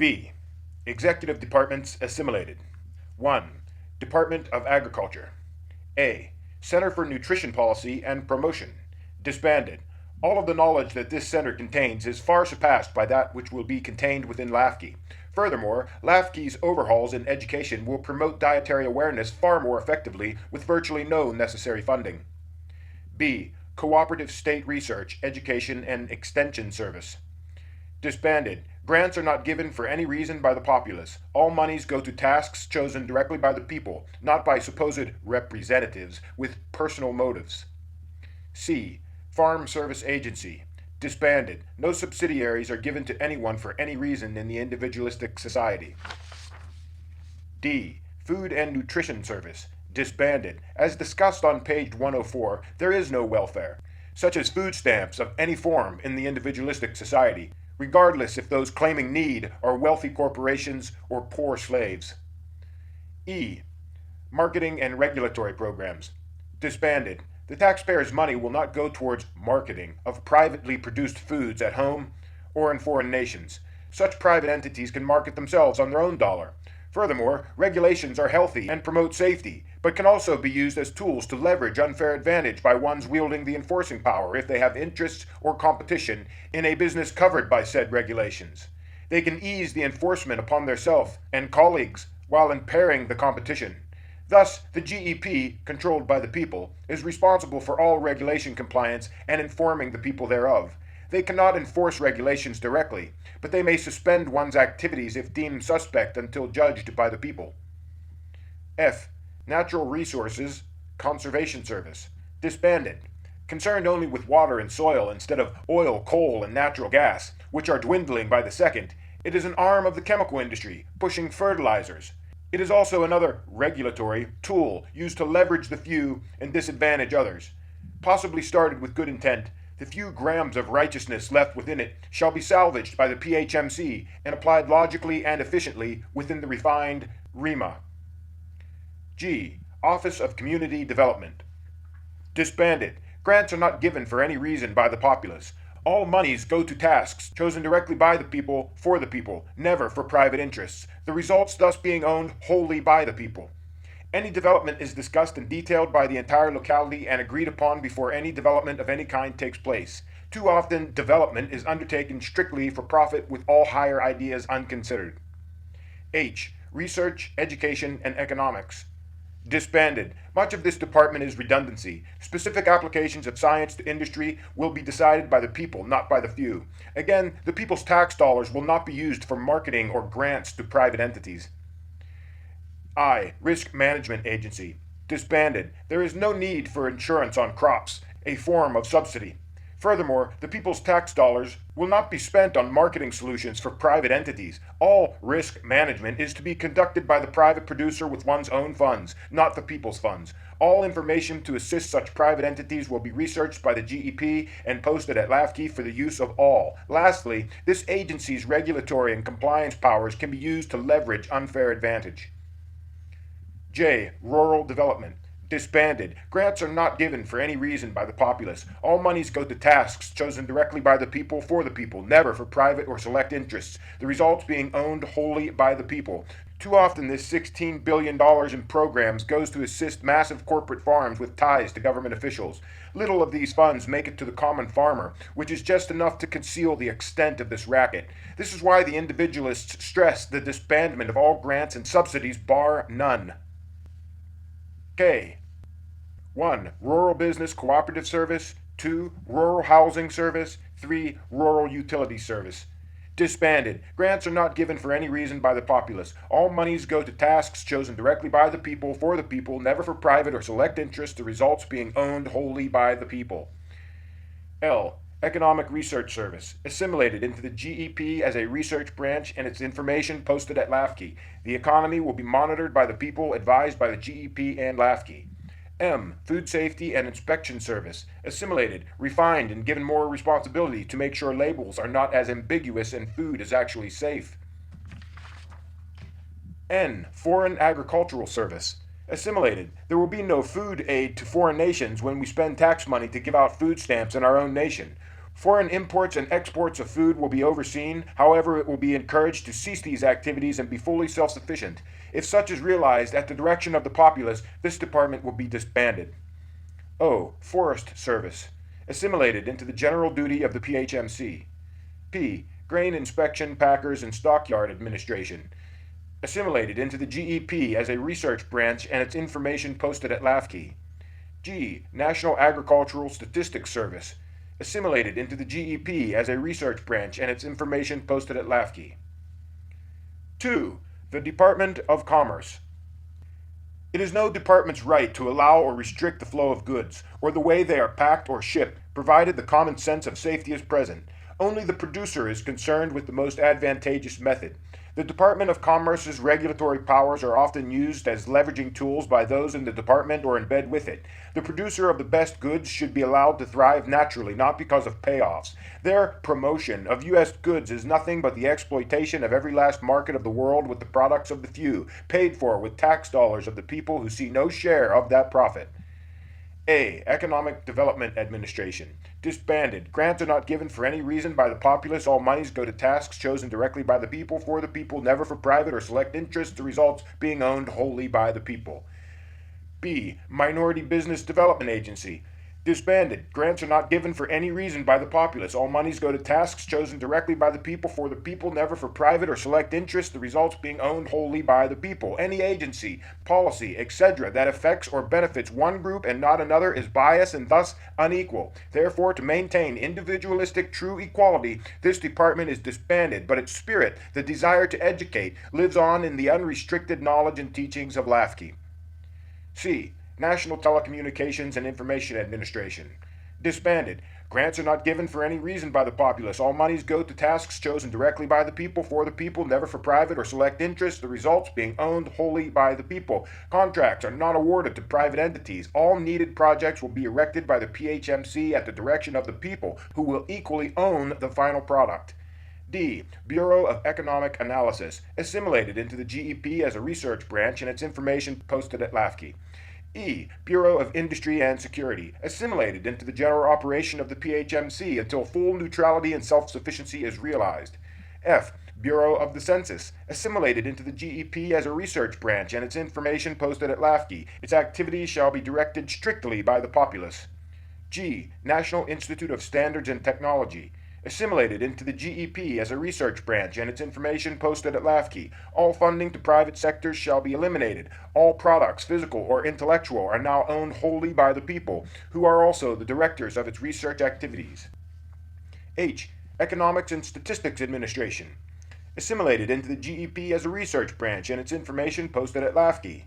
B. Executive Departments Assimilated. 1. Department of Agriculture. A. Center for Nutrition Policy and Promotion. Disbanded. All of the knowledge that this center contains is far surpassed by that which will be contained within LAFKI. Furthermore, LAFKI's overhauls in education will promote dietary awareness far more effectively with virtually no necessary funding. B. Cooperative State Research, Education, and Extension Service. Disbanded. Grants are not given for any reason by the populace. All monies go to tasks chosen directly by the people, not by supposed representatives with personal motives. C. Farm Service Agency. Disbanded. No subsidiaries are given to anyone for any reason in the individualistic society. D. Food and Nutrition Service. Disbanded. As discussed on page 104, there is no welfare, such as food stamps of any form in the individualistic society, regardless if those claiming need are wealthy corporations or poor slaves. E. Marketing and regulatory programs. Disbanded. The taxpayers' money will not go towards marketing of privately produced foods at home or in foreign nations. Such private entities can market themselves on their own dollar. Furthermore, regulations are healthy and promote safety, but can also be used as tools to leverage unfair advantage by ones wielding the enforcing power if they have interests or competition in a business covered by said regulations. They can ease the enforcement upon theirself and colleagues while impairing the competition. Thus, the GEP, controlled by the people, is responsible for all regulation compliance and informing the people thereof. They cannot enforce regulations directly, but they may suspend one's activities if deemed suspect until judged by the people. F. Natural Resources Conservation Service. Disbanded. Concerned only with water and soil instead of oil, coal, and natural gas, which are dwindling by the second, it is an arm of the chemical industry, pushing fertilizers. It is also another regulatory tool used to leverage the few and disadvantage others. Possibly started with good intent, the few grams of righteousness left within it shall be salvaged by the PHMC and applied logically and efficiently within the refined REMA. G. Office of Community Development. Disbanded. Grants are not given for any reason by the populace. All monies go to tasks chosen directly by the people for the people, never for private interests, the results thus being owned wholly by the people. Any development is discussed and detailed by the entire locality and agreed upon before any development of any kind takes place. Too often, development is undertaken strictly for profit with all higher ideas unconsidered. H. Research, Education, and Economics. Disbanded. Much of this department is redundancy. Specific applications of science to industry will be decided by the people, not by the few. Again, the people's tax dollars will not be used for marketing or grants to private entities. I. Risk Management Agency. Disbanded. There is no need for insurance on crops, a form of subsidy. Furthermore, the people's tax dollars will not be spent on marketing solutions for private entities. All risk management is to be conducted by the private producer with one's own funds, not the people's funds. All information to assist such private entities will be researched by the GEP and posted at LAFKI for the use of all. Lastly, this agency's regulatory and compliance powers can be used to leverage unfair advantage. J. Rural Development. Disbanded. Grants are not given for any reason by the populace. All monies go to tasks chosen directly by the people for the people, never for private or select interests, the results being owned wholly by the people. Too often this $16 billion in programs goes to assist massive corporate farms with ties to government officials. Little of these funds make it to the common farmer, which is just enough to conceal the extent of this racket. This is why the individualists stress the disbandment of all grants and subsidies bar none. K. 1. Rural Business Cooperative Service. 2. Rural Housing Service. 3. Rural Utility Service. Disbanded. Grants are not given for any reason by the populace. All monies go to tasks chosen directly by the people for the people, never for private or select interests, the results being owned wholly by the people. L. Economic Research Service. Assimilated into the GEP as a research branch and its information posted at LAFKI. The economy will be monitored by the people, advised by the GEP and LAFKI. M. Food Safety and Inspection Service. Assimilated, refined, and given more responsibility to make sure labels are not as ambiguous and food is actually safe. N. Foreign Agricultural Service. Assimilated. There will be no food aid to foreign nations when we spend tax money to give out food stamps in our own nation. Foreign imports and exports of food will be overseen. However, it will be encouraged to cease these activities and be fully self-sufficient. If such is realized at the direction of the populace, this department will be disbanded. O. Forest Service. Assimilated into the general duty of the PHMC. P. Grain Inspection, Packers, and Stockyard Administration. Assimilated into the GEP as a research branch and its information posted at LAFKI. G. National Agricultural Statistics Service. Assimilated into the GEP as a research branch and its information posted at LAFKI. 2. The Department of Commerce. It is no department's right to allow or restrict the flow of goods, or the way they are packed or shipped, provided the common sense of safety is present. Only the producer is concerned with the most advantageous method. The Department of Commerce's regulatory powers are often used as leveraging tools by those in the department or in bed with it. The producer of the best goods should be allowed to thrive naturally, not because of payoffs. Their promotion of U.S. goods is nothing but the exploitation of every last market of the world with the products of the few, paid for with tax dollars of the people who see no share of that profit. A. Economic Development Administration. Disbanded. Grants are not given for any reason by the populace. All monies go to tasks chosen directly by the people, for the people, never for private or select interests, the results being owned wholly by the people. B. Minority Business Development Agency. Disbanded. Grants are not given for any reason by the populace. All monies go to tasks chosen directly by the people, for the people, never for private or select interests, the results being owned wholly by the people. Any agency, policy, etc. that affects or benefits one group and not another is biased and thus unequal. Therefore, to maintain individualistic true equality, this department is disbanded, but its spirit, the desire to educate, lives on in the unrestricted knowledge and teachings of LAFKI. C. National Telecommunications and Information Administration. Disbanded. Grants are not given for any reason by the populace. All monies go to tasks chosen directly by the people, for the people, never for private or select interests, the results being owned wholly by the people. Contracts are not awarded to private entities. All needed projects will be erected by the PHMC at the direction of the people, who will equally own the final product. D. Bureau of Economic Analysis. Assimilated into the GEP as a research branch and its information posted at LAFKI. E. Bureau of Industry and Security. Assimilated into the general operation of the PHMC until full neutrality and self-sufficiency is realized. F. Bureau of the Census. Assimilated into the GEP as a research branch and its information posted at LAFKI. Its activities shall be directed strictly by the populace. G. National Institute of Standards and Technology. Assimilated into the GEP as a research branch and its information posted at LAFKI. All funding to private sectors shall be eliminated. All products, physical or intellectual, are now owned wholly by the people, who are also the directors of its research activities. H. Economics and Statistics Administration. Assimilated into the GEP as a research branch and its information posted at LAFKI.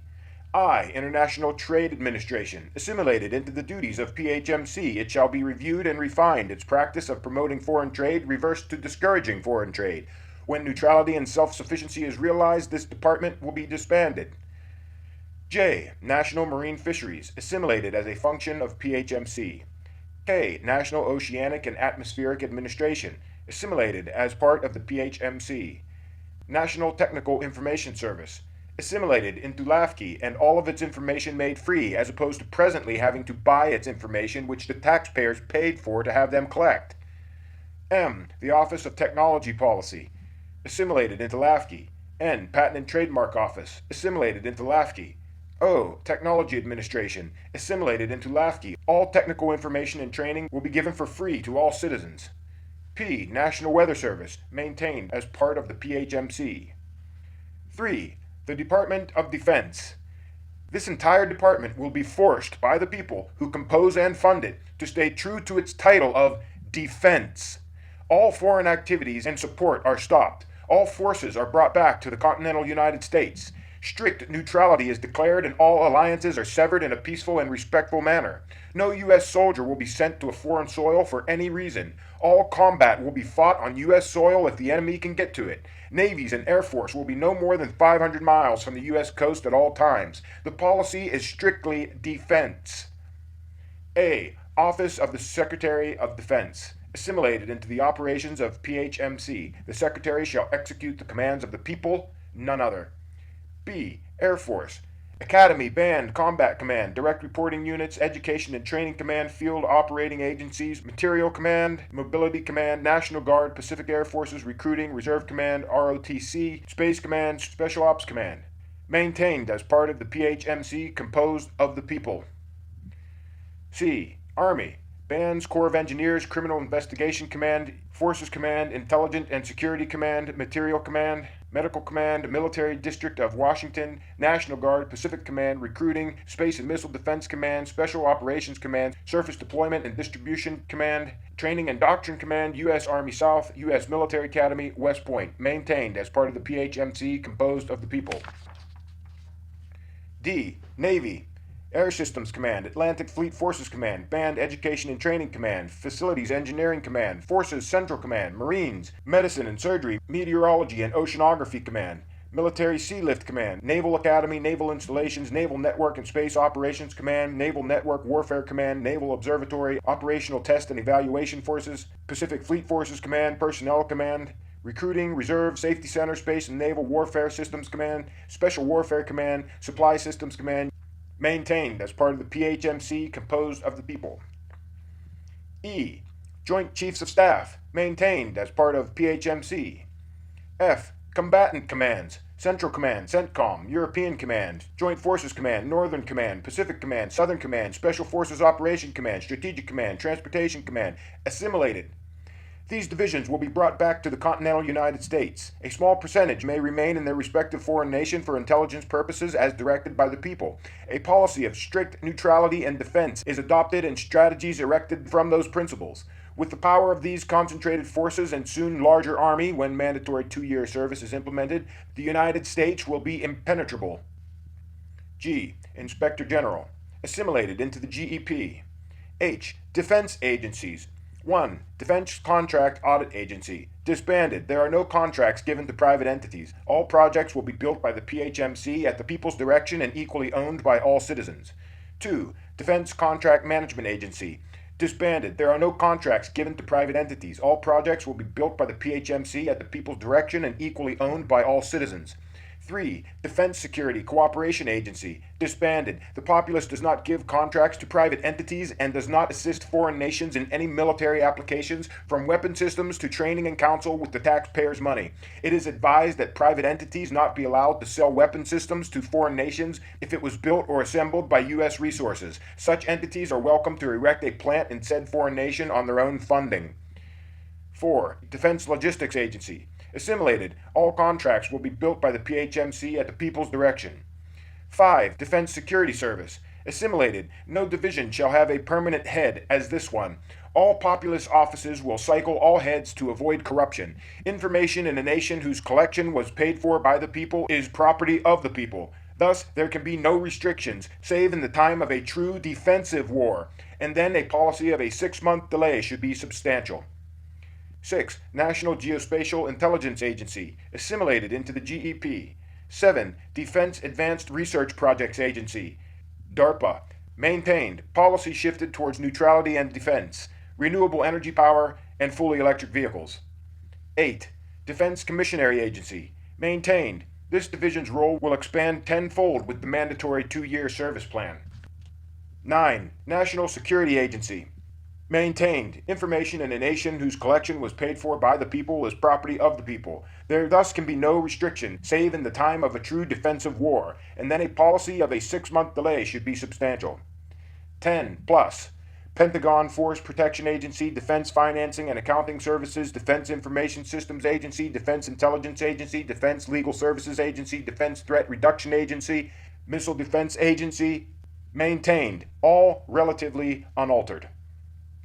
I. International Trade Administration. Assimilated into the duties of PHMC, it shall be reviewed and refined, its practice of promoting foreign trade reversed to discouraging foreign trade. When neutrality and self-sufficiency is realized, this department will be disbanded. J. National Marine Fisheries. Assimilated as a function of PHMC. K. National Oceanic and Atmospheric Administration. Assimilated as part of the PHMC. National Technical Information Service. Assimilated into LAFKI and all of its information made free, as opposed to presently having to buy its information which the taxpayers paid for to have them collect. M. The Office of Technology Policy. Assimilated into LAFKI. N. Patent and Trademark Office. Assimilated into LAFKI. O. Technology Administration. Assimilated into LAFKI. All technical information and training will be given for free to all citizens. P. National Weather Service. Maintained as part of the PHMC. 3. The Department of Defense. This entire department will be forced by the people who compose and fund it to stay true to its title of defense. All foreign activities and support are stopped. All forces are brought back to the continental United States. Strict neutrality is declared and all alliances are severed in a peaceful and respectful manner. No U.S. soldier will be sent to a foreign soil for any reason. All combat will be fought on U.S. soil if the enemy can get to it. Navies and Air Force will be no more than 500 miles from the U.S. coast at all times. The policy is strictly defense. A. Office of the Secretary of Defense. Assimilated into the operations of PHMC. The Secretary shall execute the commands of the people, none other. B. Air Force. Academy, Band, Combat Command, Direct Reporting Units, Education and Training Command, Field Operating Agencies, Material Command, Mobility Command, National Guard, Pacific Air Forces, Recruiting, Reserve Command, ROTC, Space Command, Special Ops Command. Maintained as part of the PHMC, composed of the people. C. Army, Bands, Corps of Engineers, Criminal Investigation Command, Forces Command, Intelligence and Security Command, Material Command, Medical Command, Military District of Washington, National Guard, Pacific Command, Recruiting, Space and Missile Defense Command, Special Operations Command, Surface Deployment and Distribution Command, Training and Doctrine Command, U.S. Army South, U.S. Military Academy, West Point. Maintained as part of the PHMC, composed of the people. D. Navy, Air Systems Command, Atlantic Fleet Forces Command, Band Education and Training Command, Facilities Engineering Command, Forces Central Command, Marines, Medicine and Surgery, Meteorology and Oceanography Command, Military Sea Lift Command, Naval Academy, Naval Installations, Naval Network and Space Operations Command, Naval Network Warfare Command, Naval Observatory, Operational Test and Evaluation Forces, Pacific Fleet Forces Command, Personnel Command, Recruiting, Reserve, Safety Center, Space and Naval Warfare Systems Command, Special Warfare Command, Supply Systems Command. Maintained as part of the PHMC, composed of the people. E. Joint Chiefs of Staff, maintained as part of PHMC. F. Combatant Commands, Central Command, CENTCOM, European Command, Joint Forces Command, Northern Command, Pacific Command, Southern Command, Special Forces Operation Command, Strategic Command, Transportation Command, Assimilated. These divisions will be brought back to the continental United States. A small percentage may remain in their respective foreign nation for intelligence purposes as directed by the people. A policy of strict neutrality and defense is adopted and strategies erected from those principles. With the power of these concentrated forces and soon larger army, when mandatory 2-year service is implemented, the United States will be impenetrable. G. Inspector General. Assimilated into the GEP. H. Defense Agencies. 1. Defense Contract Audit Agency. Disbanded. There are no contracts given to private entities. All projects will be built by the PHMC at the people's direction and equally owned by all citizens. 2. Defense Contract Management Agency. Disbanded. There are no contracts given to private entities. All projects will be built by the PHMC at the people's direction and equally owned by all citizens. 3. Defense Security Cooperation Agency. Disbanded. The Populus does not give contracts to private entities and does not assist foreign nations in any military applications, from weapon systems to training and counsel with the taxpayers' money. It is advised that private entities not be allowed to sell weapon systems to foreign nations if it was built or assembled by U.S. resources. Such entities are welcome to erect a plant in said foreign nation on their own funding. 4. Defense Logistics Agency. Assimilated. All contracts will be built by the PHMC at the people's direction. 5. Defense Security Service. Assimilated. No division shall have a permanent head as this one. All Populus offices will cycle all heads to avoid corruption. Information in a nation whose collection was paid for by the people is property of the people. Thus, there can be no restrictions, save in the time of a true defensive war, and then a policy of a 6-month delay should be substantial. 6. National Geospatial Intelligence Agency. Assimilated into the GEP. 7. Defense Advanced Research Projects Agency. DARPA. Maintained. Policy shifted towards neutrality and defense, renewable energy power, and fully electric vehicles. 8. Defense Commissionary Agency. Maintained. This division's role will expand tenfold with the mandatory 2-year service plan. 9. National Security Agency. Maintained. Information in a nation whose collection was paid for by the people is property of the people. There thus can be no restriction, save in the time of a true defensive war, and then a policy of a 6-month delay should be substantial. 10. Plus. Pentagon Force Protection Agency, Defense Financing and Accounting Services, Defense Information Systems Agency, Defense Intelligence Agency, Defense Legal Services Agency, Defense Threat Reduction Agency, Missile Defense Agency. Maintained. All relatively unaltered.